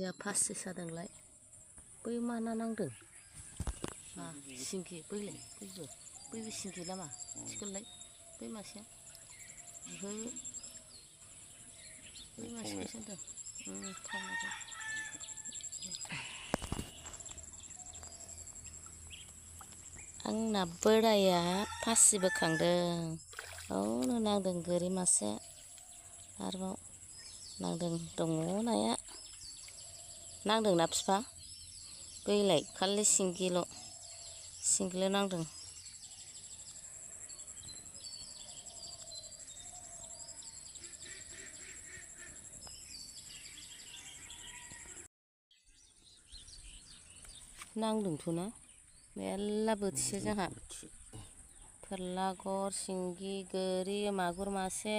या pasi sadgलाय बै मा ना नांदों सिंगि बैलाय बैबो सिंगि नामा थिखोलाय बै मासेया बै मासेखौ सोंदों थावनायखौ आंना बोराया pasi बोखांदों औनो नांदों गोरि मासे आरोबाव नांदों दङ नाया नांदोंना बिफा बैलाय खालि सिंगिल' नांदों नांदोंथ'ना मेरला बोथिसे जोंहा फोरला गर सिंगि गोरि मागुर मासे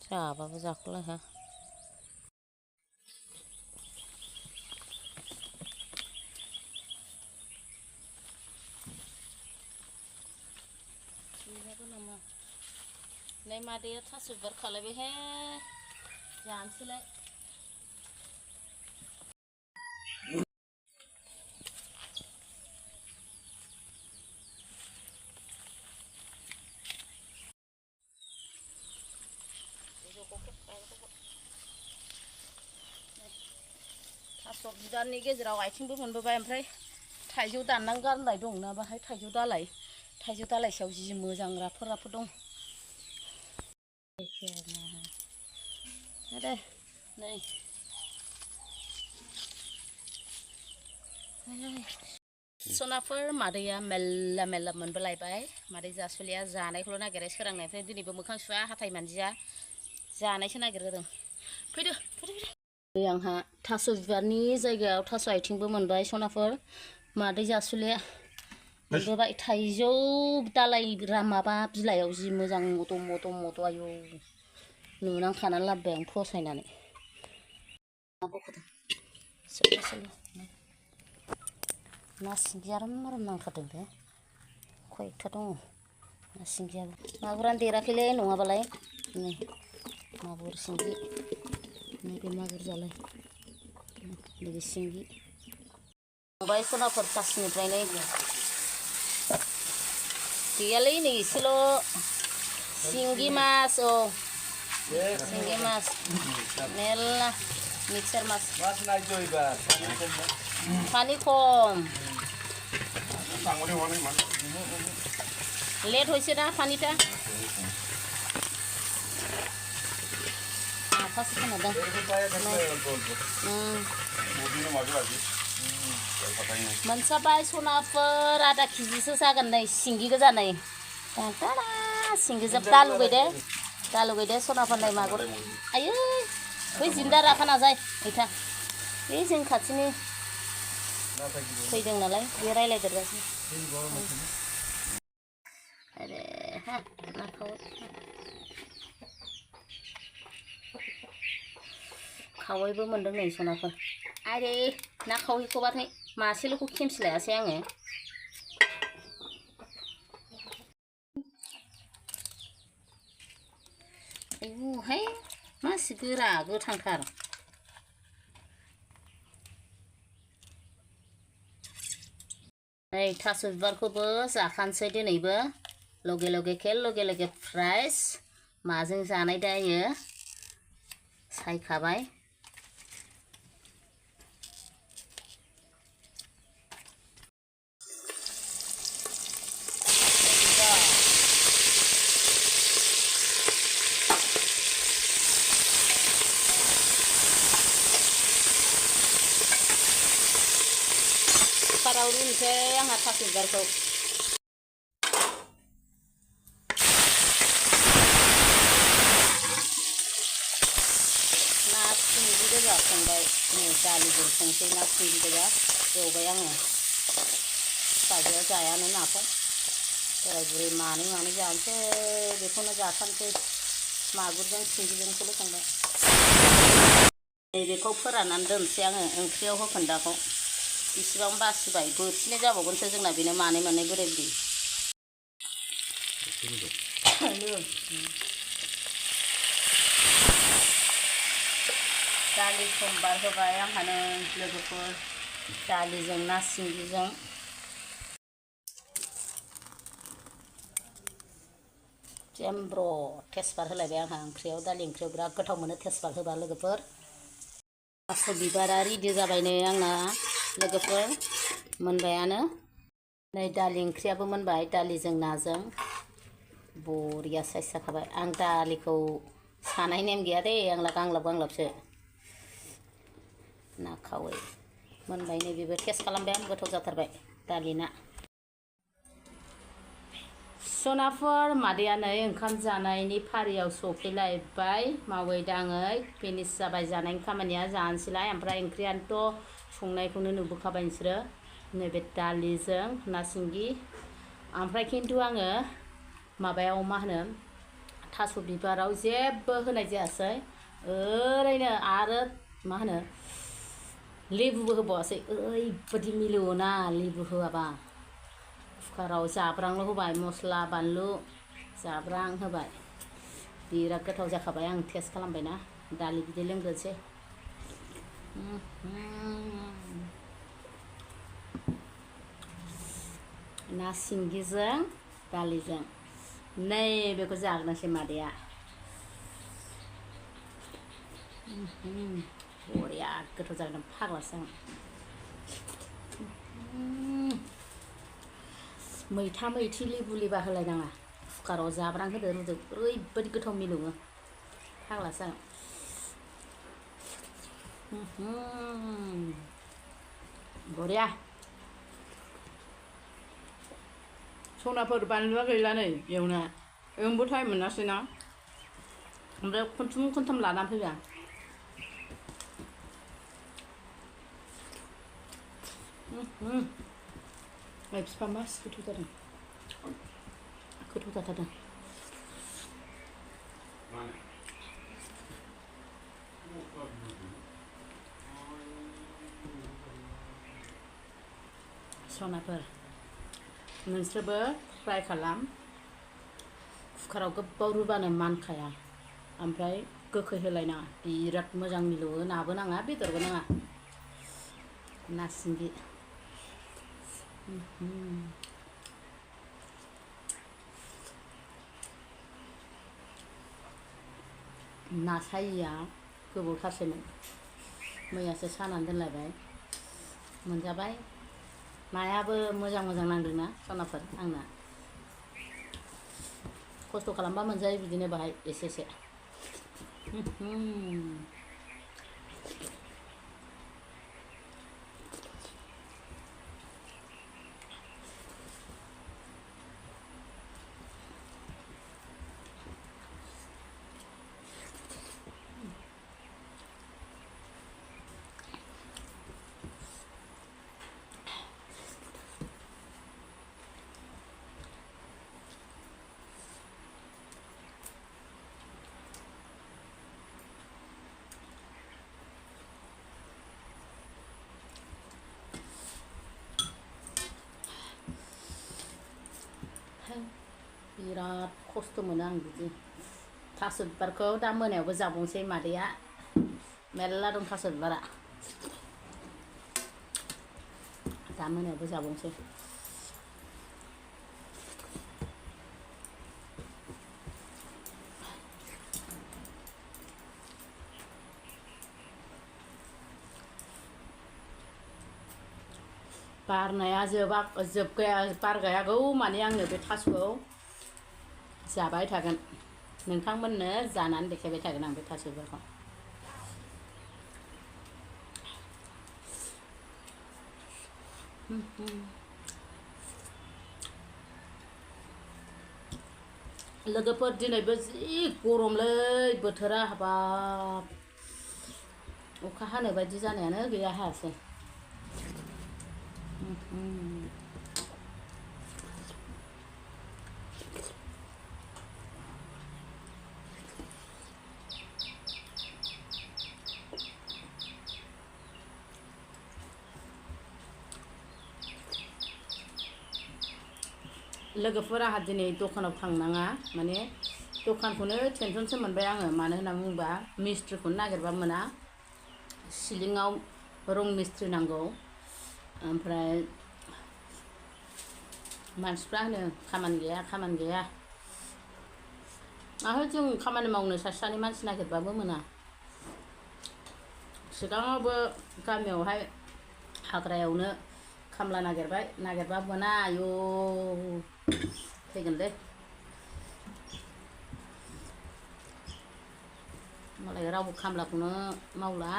जाबाबो जाख'लाहा नै मादैया थास' बिबार खालायबायहाय जानोसैलाय थास' बिबारनि गेजेराव आथिंबो मोनबोबाय ओमफ्राय थाइजौ दाननानै गारनाय दंना बाहाय थाइजौ दालाइ सायाव जि मोजां राफोद दं दे नै sonapwr मादैया मेल्ला मोनबोलायबाय मादै जासुलिया जानायखौल' नागिरो सोरांनायनिफ्राय दिनैबो मोखां सुवा हाथाय मानजिया जानायसो नागिरदों फैदो आंहा थास' बिबारनि जायगायाव थास' आथिंबो मोनबाय sonapwr मादै जासुलिया मोनबोबाय थाइजौ दालाइ माबा बिलाइयाव जि मोजां मद' आयौ नुनांखानानै लाबोबाय आं फसायनानै ना सिंगि आराम नांथारदों दे खयथा दङ ना सिंगियाबो मागुरानो देराखैलै नङाबालाय नै मागुर सिंगि नैबे मागुर जालाय नैबे सिंगि संबाय sonapwr पासिनिफ्राय नै गैयालै नै एसेल' सिंगि मास सिंगि मास मेरला मिक्सार मास पानि खम लेट হয়েছে না পানিটা আকাশ खोनादों मोनसाबाय sonapwr आधा केजिसो जागोन नै सिंगि गोजा नै सिंगिजों दा लुगैदे sonapwr नै मागुर आयै बै जिन्दा राखा नाजाय इथा बे जों खाथिनि फैदों नालाय बे रायलायदेरगासिनो आरे ना खावैबो मोनदों नै sonapwr आरे ना खावैखौबाथाय मासेल'खौ खेमसि लायासै आङो आयौहाय मासि गोरा गोथांथार नै थास' बिबारखौबो जाखानोसै दिनैबो लगे फ्राइस माजों जानाय जायो सायखाबाय कुकाराव रुनोसै आंहा थास' बिबारखौ ना सिंगि गोजा संबाय नै दालिजों संसै ना सिंगि गोजा एवबाय आङो फिसाजोआ जायानो नाखौ बोराय बुरै मानै जानोसै बेखौनो जाथारनोसै मागुरजों सिंगिजोंखौल' संबाय नैबेखौ फोराननानै दोनसै आङो ओंख्रियाव होखोन्दाखौ इसिबां बासिबाय बोथिनै जाबावगोनसो जोंना बेनो मानै बोराय बुरै दालि समबार होबाय आंहानो लोगोफोर दालिजों ना सिंगिजों जेमब्र तेजपात होलायबाय आंहा ओंख्रियाव दालि ओंख्रियाव बिराद गोथाव मोनो तेजपात होबा लोगोफोर थास' बिबारा रेडि जाबाय नै आंना लोगोफोर मोनबायानो नै दालि ओंख्रियाबो मोनबाय दालिजों नाजों बरिया साइज जाखाबाय आं दालिखौ सानाय नेम गैया दे आंना गांलाब गांलाबसो ना खावै मोनबाय नै बेबो टेस्ट खालामबाय आं गोथाव जाथारबाय दालि ना sonapwr मादैया नै ओंखाम जानायनि फारियाव सफैलायबाय मावै दाङै फिनिश जाबाय जानायनि खामानिया जानोसैलाय ओमफ्राय ओंख्रियानोथ' संनायखौनो नुबोखाबाय नोंसोरो नैबे दालिजों ना सिंगि ओमफ्राय खिन्थु आङो माबायाव मा होनो थास' बिबाराव जेबो होनाय जायासै ओरैनो आरो मा होनो लेबुबो होबावासै ओरैबायदि मिलौओना लेबु होआबा कुकाराव जाब्रांल' होबाय मस्ला बानलु जाब्रां होबाय बिराद गोथाव जाखाबाय आं टेस्ट खालामबायना दालि बिदै लोंग्रोसै ना सिंगिजों दालिजों नै बेखौ जाग्रोनोसै मादैया बरिया गोथाव जागोन फाग्लासो आं मैथा मैथि लेबु लेबा होलायनाङा कुकाराव जाब्रां होदो रुदो ओरैबायदि गोथाव मिलौओ फाग्लासो आं बरिया सनाफोर बानलुआ गैला नै एवना एवनोबो टाइम मोनासैना ओमफ्राय खनथाम खनथाम लानानै फैबाय आं बिफा मासि गोथाव जादों गोथाव जाथारदों सनाफोर नोंसोरबो ट्राइ खालाम कुकाराव गोबाव रुबानो मानखाया ओमफ्राय गोखै होलायनाङा बिराद मोजां मिलौओ नाबो नाङा बेदरबो नाङा ना सिंगि ना सायिया गोबावथारसैमोन मैयासो सानानै दोनलायबाय मोनजाबाय नायाबो मोजां मोजां नांदोंना सनाफोर आंना खस्थ' खालामबा मोनजायो बिदिनो बाहाय एसे एसे बिराद खस्थ' मोनो आं बिदि थास' बिबारखौ दा मोनायावबो जाबावनोसै मादैया मेरला दं थास' बिबारा दा मोनायावबो जाबावनोसै बारनाया जोबगाया बारगायागौ माने आङो बे थास'खौ जाबाय थागोन नोंथांमोननो जानानै देखायबाय थागोन आं बे थास' बिबारखौ लोगोफोर दिनैबो जि गरमलै बोथोरा हाबाब अखा हानो बायदि जानायानो गैया हायासै लोगोफोर आंहा दिनै दखानाव थांनाङा माने दखानखौनो टेनसनसो मोनबाय आङो मानो होनना बुङोबा मिस्ट्रिखौनो नागिरबा मोना सिलिङाव रं मिस्ट्रि नांगौ ओमफ्राय मानसिफ्रा होनो खामानि गैया आहो जों खामानि मावनो सासेनि मानसि नागिरबाबो मोना सिगाङावबो गामियावहाय हाग्रायावनो खामला नागिरबाबो मोना आयौ थैगोनलै मालाय रावबो खामलाखौनो मावला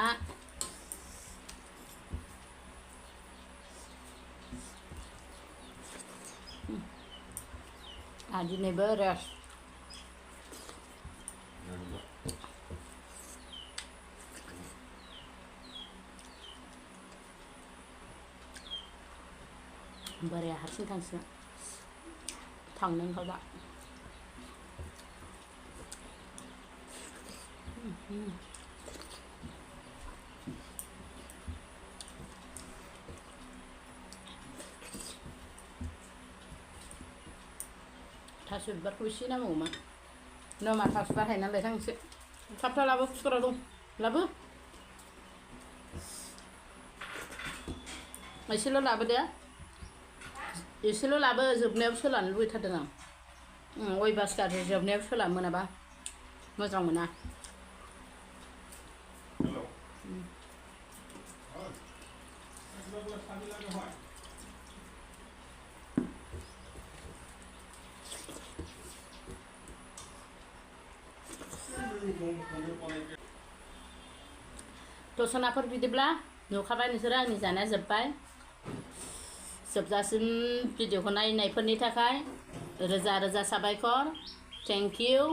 दिनैबो रेस्ट बोराया हारसिं थांसिगोन थांनो ओंखारबा थास' बिबारखौ एसे नांगौमोन नमा थास' बिबार हायनानै लायथांसै थाब लाबो कुकाराव दं लाबो एसेल' लाबो दे एसेल' लाबो जोबनायाव सोलानो लुबैथारदों आं अयबास गाज्रि जोबनायाव सोला मोनाबा मोजां मोना दसनाफोर बिदिब्ला नुखाबाय नोंसोरो आंनि जानाया जोब्बाय जोबजासिम भिडिअखौ नायनायफोरनि थाखाय रोजा रोजा साबायखर थेंक इउ